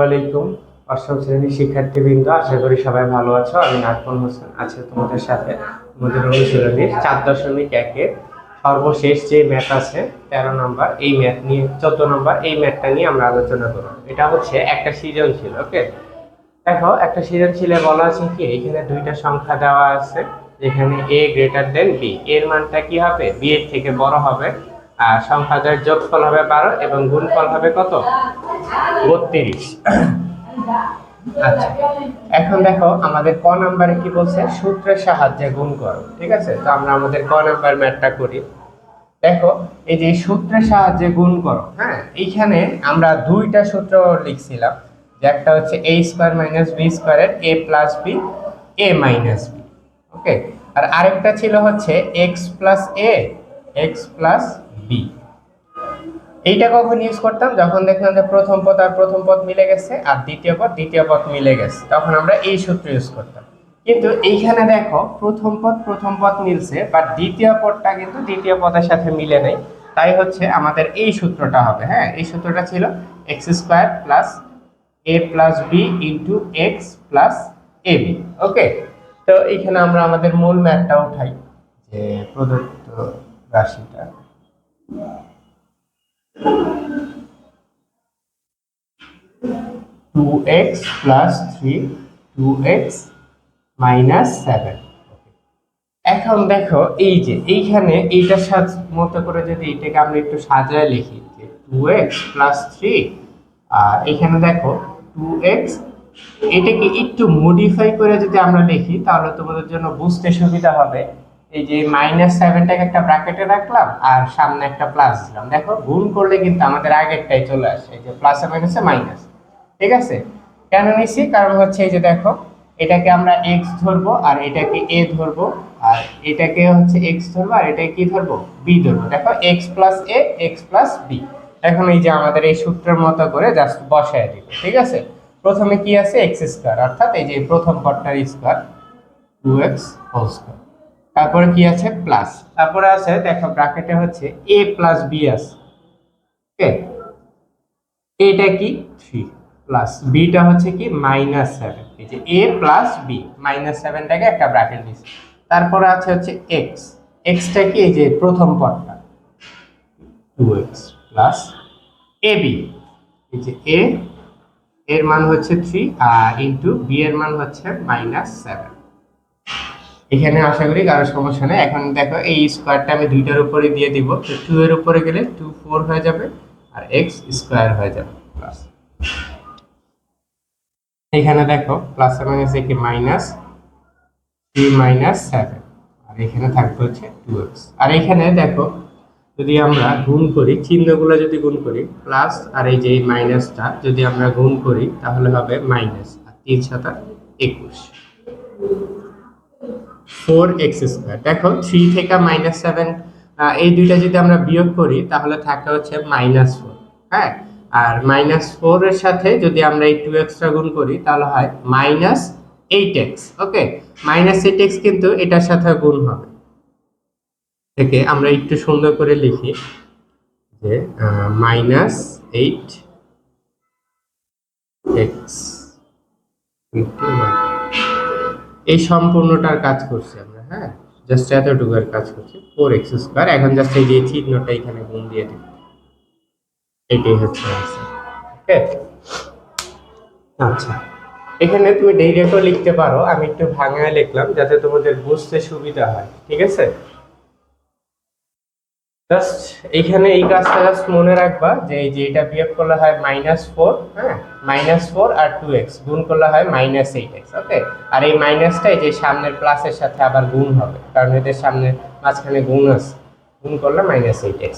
ওয়ালাইকুম। অষ্টম শ্রেণীর শিক্ষার্থীবৃন্দ, আশা করি সবাই ভালো আছো। আমি নাজমুল হোসেন আছি তোমাদের সাথে। তোমাদের অনুশীলনীর 4.1-এর সর্বশেষ যে ম্যাথ আছে 13 নম্বর, এই ম্যাথ নিয়ে 14 নম্বর এই ম্যাথটা নিয়ে আমরা আলোচনা করব। এটা হচ্ছে একটা সৃজনশীল। ওকে, দেখো একটা সৃজনশীলে বলা আছে কি, এখানে দুইটা সংখ্যা দেওয়া আছে, যেখানে a গ্রেটার দেন b, এর মানটা কি হবে, b এর থেকে বড় হবে। আর সংখ্যাটার যোগফল হবে 12 এবং গুণফল হবে কত, 32। আচ্ছা, এখন দেখো আমাদের ক নাম্বারে কি বলছে, সূত্রের সাহায্যে গুণ করো। ঠিক আছে, তো আমরা আমাদের ক নাম্বার ম্যাথটা করি। দেখো, এই যে সূত্রের সাহায্যে গুণ করো, হ্যাঁ, এইখানে আমরা দুইটা সূত্র লিখছিলাম, যে একটা হচ্ছে a square minus b স্কয়ারের a plus b a minus b। ওকে, আর আরেকটা ছিল হচ্ছে x plus a x plus b। এইটা কখন ইউজ করতাম, যখন দেখলাম যে প্রথম পদ আর প্রথম পদ মিলে গেছে আর দ্বিতীয় পদ মিলে গেছে, তখন আমরা এই সূত্র ইউজ করতাম। কিন্তু এইখানে দেখো প্রথম পদ মিলছে, বাট দ্বিতীয় পদটা কিন্তু দ্বিতীয় পদের সাথে মিলে নেই। তাই হচ্ছে আমাদের এই সূত্রটা হবে। হ্যাঁ, এই সূত্রটা ছিল x square plus a plus b into x plus a b. Okay, তো এইখানে আমরা আমাদের মূল ম্যাথটা উঠাই, যে প্রদত্ত রাশিটা 2x প্লাস 3 2x মাইনাস 7। এখন দেখো, এই যে এইখানে এইটার সাথে মতো করে যদি এটাকে আমরা একটু সাজায় লিখি, যে 2x প্লাস 3, আর এখানে দেখো 2x, এটাকে একটু মডিফাই করে যদি আমরা লিখি, তাহলে তোমাদের জন্য বুঝতে সুবিধা হবে। এই যে -7টাকে একটা ব্র্যাকেটে রাখলাম আর সামনে একটা প্লাস দিলাম, দেখো গুণ করলে কিন্তু আমাদের আগেরটাই চলে আসে, এই যে প্লাসে মাইনাসে মাইনাস। ঠিক আছে, কেন নিছি, কারণ হচ্ছে এই যে দেখো, এটাকে আমরা x ধরবো আর এটাকে a ধরবো, আর এটাকে হচ্ছে x ধরবো আর এটাকে কি ধরবো, b ধরবো। দেখো x plus a x plus b। এখন এই যে আমাদের এই সূত্রের মতো করে জাস্ট বসায় দিব। ঠিক আছে, প্রথমে কি আছে, x স্কয়ার, অর্থাৎ এই যে প্রথম পদটার স্কয়ার 2x হোল স্কয়ার। তারপরে কি আছে, প্লাস, তারপরে আছে দেখো ব্র্যাকেটে হচ্ছে a প্লাস b আছে। ওকে, এটা কি 3 প্লাস বিটা হচ্ছে কি -7। এই যে a প্লাস b, -7টাকে একটা ব্র্যাকেট দিছি। তারপরে আছে হচ্ছে x, xটা কি, এই যে প্রথম পদটা 2x প্লাস ab, এই যে a এর মান হচ্ছে 3 আর ইনটু b এর মান হচ্ছে -7। এখানে আশা করি কারো সমস্যা নেই। এখন দেখো এই স্কয়ারটা আমি দুইটার উপরে দিয়ে দিব, তো 2 এর উপরে গেলে 2 4 হয়ে যাবে আর x স্কয়ার হয়ে যাবে প্লাস। এখানে দেখো প্লাস এর মাইনাস কি মাইনাস 3 -7, আর এখানে থাকবে হচ্ছে 2x। আর এখানে দেখো যদি আমরা গুণ করি, চিহ্নগুলো যদি গুণ করি, প্লাস আর এই যে এই মাইনাসটা যদি আমরা গুণ করি, তাহলে হবে মাইনাস, আর 3 7 21 4x স্কয়ার। দেখো 3 থেকে -7, এই দুইটা যদি আমরা বিয়োগ করি, তাহলে থাকে হচ্ছে -4। হ্যাঁ, আর -4 এর সাথে যদি আমরা এই 2x টা গুণ করি, তাহলে হয় -8x। ওকে, -8x কিন্তু এটার সাথে গুণ হবে। থেকে আমরা একটু সুন্দর করে লিখি, যে -8x এই সম্পূর্ণটার কাজ করছি আমরা। হ্যাঁ, জাস্ট এতটুকুর কাজ করছি 4x স্কয়ার। এখন জাস্ট এই যে চিহ্নটা এখানে গুণ দিয়ে দিই, এটাই হচ্ছে आंसर। ওকে, আচ্ছা, এখানে তুমি ডাইরেক্টও লিখতে পারো, আমি একটু ভাঙায় লিখলাম যাতে তোমাদের বুঝতে সুবিধা হয়। ঠিক আছে, জাস্ট এখানে এই কাজটা জাস্ট মনে রাখবা, যে এই যে এটা বিয়োগ করলে হয় -4, হ্যাঁ, -4 আর 2x গুণ করলে হয় -8x। ওকে, আর এই মাইনাসটা এই যে সামনের প্লাসের সাথে আবার গুণ হবে, কারণ এদের সামনে মাঝখানে গুণ আছে, গুণ করলে -8x।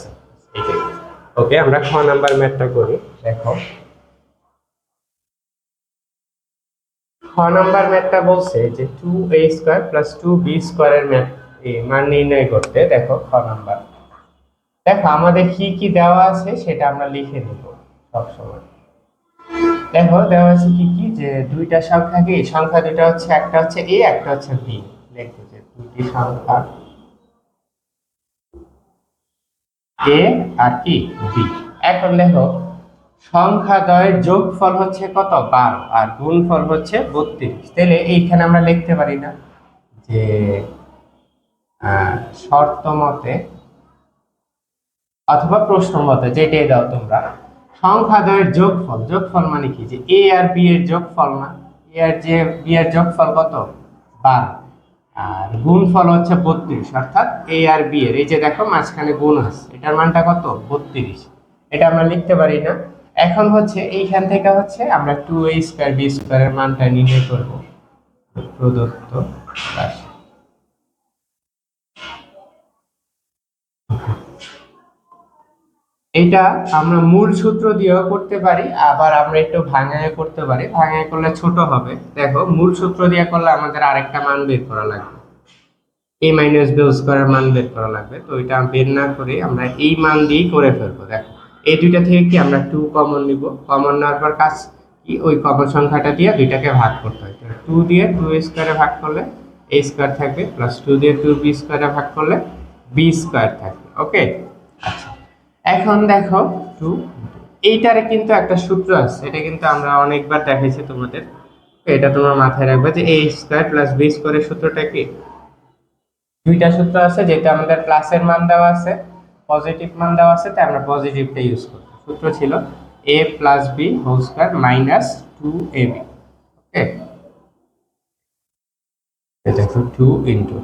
এইটাই। ওকে, আমরা খ নাম্বার ম্যাথটা করি। দেখো, খ নাম্বার ম্যাথটা বলছে যে 2a² + 2b² এর মান নির্ণয় করতে। দেখো খ নাম্বার, দেখো আমাদের কি কি দেওয়া আছে সেটা আমরা লিখে নিব সব সময়। দেখো দেওয়া আছে কি কি, যে দুইটা সংখ্যা, কি সংখ্যা দুটো হচ্ছে, একটা হচ্ছে a একটা হচ্ছে b। লিখো যে দুটি সংখ্যা a আর কি b। এখন দেখো সংখ্যাদ্বয়ের যোগফল হচ্ছে কত 12 আর গুণফল হচ্ছে 32। তাহলে এইখানে আমরা লিখতে পারি না যে শর্ত মতে অথবা প্রশ্ন মতে, যেটাই দাও তোমরা, সংখ্যাদ্বয়ের যোগফল, যোগফল মানে কি, যে এ আর বি এর যোগফল না, এ আর যে বি এর যোগফল কত 12 আর গুণফল হচ্ছে 32, অর্থাৎ এ আর বি এর, এই যে দেখো মাঝখানে গুণ আছে, এটার মানটা কত 32। এটা আমরা লিখতে পারি না। এখন হচ্ছে এইখান থেকে হচ্ছে আমরা 2a স্কয়ার বি স্কয়ারের মানটা নির্ণয় করব প্রদত্ত রাশি। এটা আমরা মূল সূত্র দিয়েও করতে পারি, আবার আমরা একটু ভাঙায় করতে পারি। ভাঙায় করলে ছোট হবে। দেখো মূল সূত্র দিয়ে করলে আমাদের আরেকটা মান বের করা লাগবে, a মাইনাস বি স্কয়ারের মান বের করা লাগবে। তো এটা বের না করে আমরা এই মান দিয়েই করে ফেলবো। দেখো এই দুইটা থেকে কি আমরা 2 কমন নিব, কমন নেওয়ার পর কাজ কি, ওই কমন সংখ্যাটা দিয়ে দুইটাকে ভাগ করতে হয়। 2 দিয়ে 2a স্কয়ারে ভাগ করলে a স্কয়ার থাকবে, প্লাস 2 দিয়ে 2b স্কয়ারে ভাগ করলে b স্কয়ার থাকবে। ওকে, আচ্ছা এখন দেখো 2, এইটারে কিন্তু একটা সূত্র আছে, এটা কিন্তু আমরা অনেকবার দেখাইছি তোমাদের। এটা তোমার মাথায় রাখবে যে a স্কয়ার প্লাস b স্কয়ারের সূত্রটা কি। দুইটা সূত্র আছে, যেটা আমাদের প্লাসের মান দেওয়া আছে, পজিটিভ মান দেওয়া আছে, তাই আমরা পজিটিভটা ইউজ করব। সূত্র ছিল a plus B whole square minus 2ab। Okay, এটা হচ্ছে 2 ইনটু,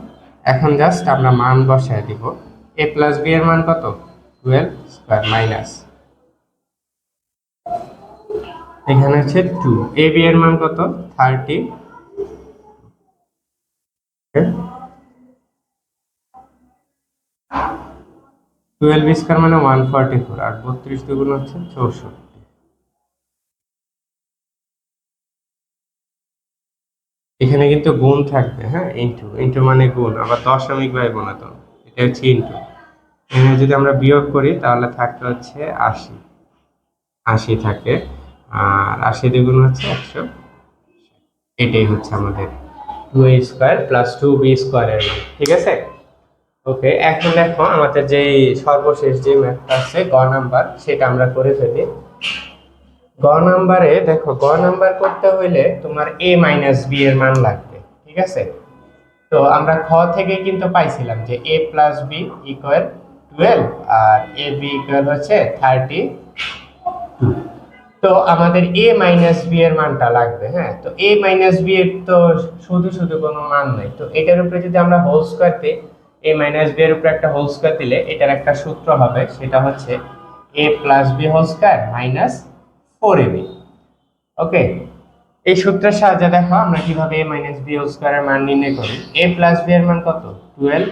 এখন জাস্ট আমরা মান বসায় দিব। a প্লাস বি এর মান কত 12 স্কয়ার মাইনাস, এখানে হচ্ছে 2, ab এর মান কত 30। ওকে, 12 স্কয়ার মানে 144 আর 32 দুগুণ হচ্ছে 64। এখানে কিন্তু গুণ থাকবে, হ্যাঁ, ইনটু, ইনটু মানে গুণ, আবার দশমিক ভাবে গুণাতো, এটা হচ্ছে ইনটু। এখানে যদি আমরা বিয়োগ করি তাহলে থাকবে হচ্ছে 80, 80 থাকে, আর 80 দ্বিগুণ হচ্ছে 100। এটাই হচ্ছে আমাদের 2a স্কয়ার প্লাস 2b স্কয়ারের মান, ঠিক আছে। ওকে, এখন দেখো আমাদের যে সর্বশেষ যে ম্যাথটা আছে গ নাম্বার, সেটা আমরা করে ফেলি। গ নাম্বারে দেখো, গ নাম্বার করতে হইলে তোমার a মাইনাস b এর মান লাগবে, ঠিক আছে। তো আমরা খ থেকে কিন্তু পাইছিলাম যে a প্লাস বি ইকুয়াল 12 আর এ বি ইকুয়াল হচ্ছে 30। তো আমাদের a মাইনাস বি এর মানটা লাগবে। হ্যাঁ, তো a মাইনাস বি এর তো শুধু শুধু কোনো মান নাই, তো এটার উপরে যদি আমরা হোল স্কয়ার দিই, a মাইনাস বি এর উপরে একটা হোল স্কয়ার দিলে এটার একটা সূত্র হবে, সেটা হচ্ছে a plus B whole square minus 4ab। Okay, এই সূত্রের সাহায্যে দেখো আমরা কিভাবে a মাইনাস বি হোল স্কয়ারের মান নির্ণয় করি। a প্লাস বি এর মান কত 12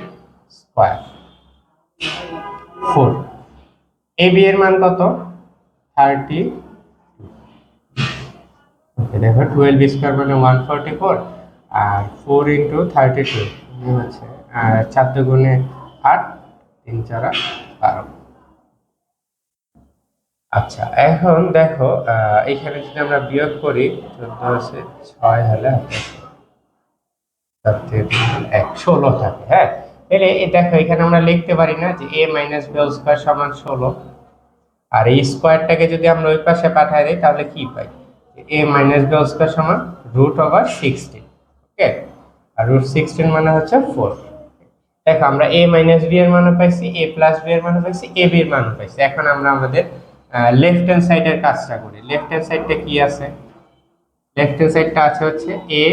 স্কয়ার 4, ab এর মান কত 30। ওকে, দেখো 12 স্কয়ার মানে 144 আর 4 ইনটু 32 হচ্ছে 4 দুগুণে 8, 3 4 12। আচ্ছা এখন দেখো এখানে যদি আমরা বিয়োগ করি 14 আছে 6 হলে 16 থাকে। হ্যাঁ, তাহলে দেখো এখানে আমরা লিখতে পারি না যে a minus B whole square সমান 16, আর এই স্কয়ারটাকে যদি আমরা ওই পাশে পাঠিয়ে দিই তাহলে কি পাই, a minus B whole square সমান √16। ওকে, আর √16 মানে হচ্ছে 4। দেখো আমরা a মাইনাস বি এর মানও পাইছি, a প্লাস বি এর মানও পাইছি, a বি এর মানও পাইছি। এখন আমরা আমাদের লেফট হ্যান্ড সাইডের কাজটা করি। লেফট হ্যান্ড সাইডটা কি আছে, লেফট হ্যান্ড সাইডটা আছে হচ্ছে a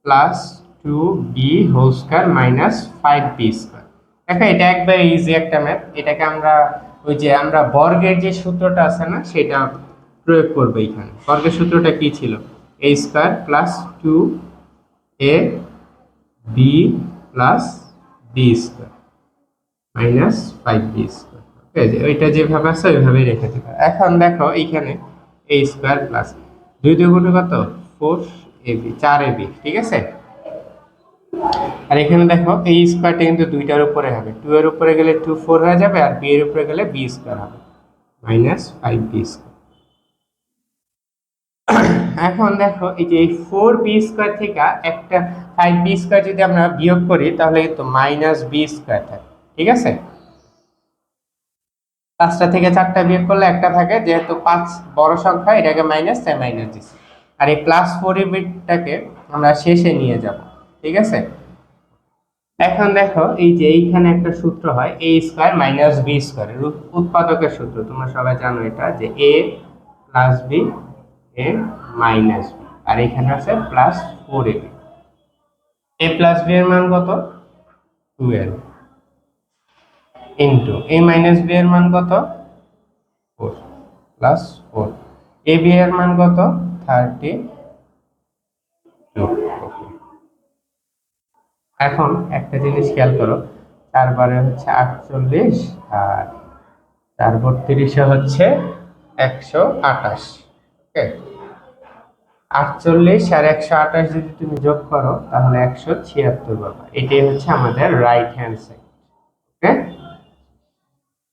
plus 2b whole square minus 5b square. দেখো এটা একবার ইজি একটা ম্যাথ, এটাকে আমরা ওই যে আমরা বর্গের যে সূত্রটা আছে না, সেটা প্রয়োগ করব। এখানে বর্গের সূত্রটা কি ছিল, a square plus 2a b plus b square minus 5b square. Okay, ওইটা যেভাবে আছে ওইভাবেই রেখে দিবা। এখন দেখো এইখানে a স্কয়ার প্লাস 2 দুগুণে কত 4ab 4ab, ঠিক আছে। আর এখানে দেখো এই স্কয়ারটা কিন্তু দুইটার উপরে হবে, 2 এর উপরে গেলে 2 4 হয়ে যাবে, আর b এর উপরে গেলে b স্কয়ার হবে মাইনাস 5b স্কয়ার। এখন দেখো এই যে 4b স্কয়ার থেকে একটা 5b স্কয়ার যদি আমরা বিয়োগ করি তাহলে কিন্তু মাইনাস b স্কয়ার থাকে, ঠিক আছে। পাঁচটা থেকে চারটা বিয়োগ করলে একটা থাকে, যেহেতু 5 বড় সংখ্যা এটাকে মাইনাস, তাই মাইনাস দিচ্ছি। আর এই +4 এই বিটটাকে আমরা শেষে নিয়ে যাব, ঠিক আছে। এখন দেখো এই যে এইখানে একটা সূত্র হয় a square minus b square, উৎপাদকের সূত্র তোমরা সবাই জানো এটা, যে a plus b a minus b, আর এখানে আছে +4ab। a প্লাস b এর মান কত? 12 ইন্টু a মাইনাস b এর মান কত? 4 প্লাস 4, ab এর মান কত? 32। এখন একটা জিনিস খেয়াল করো, 4 বারে হচ্ছে 48, আর 4 × 30 হচ্ছে 128। ওকে, 48 আর 128 যদি তুমি যোগ করো তাহলে 176 পাবা। এটাই হচ্ছে আমাদের রাইট হ্যান্ড সাইড। ওকে,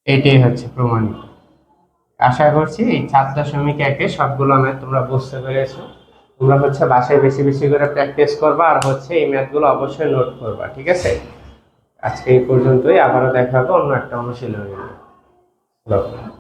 এটাই হচ্ছে প্রমাণিত। আশা করছি এই 4.1 সবগুলো ম্যাথ তোমরা বুঝতে পেরেছো। তোমরা হচ্ছে বাসায় বেশি বেশি করে প্র্যাকটিস করবা, আর হচ্ছে এই ম্যাথগুলো অবশ্যই নোট করবা, ঠিক আছে। আজকে এই পর্যন্তই, আবারও দেখা হবে অন্য একটা অনুশীলনী নিয়ে।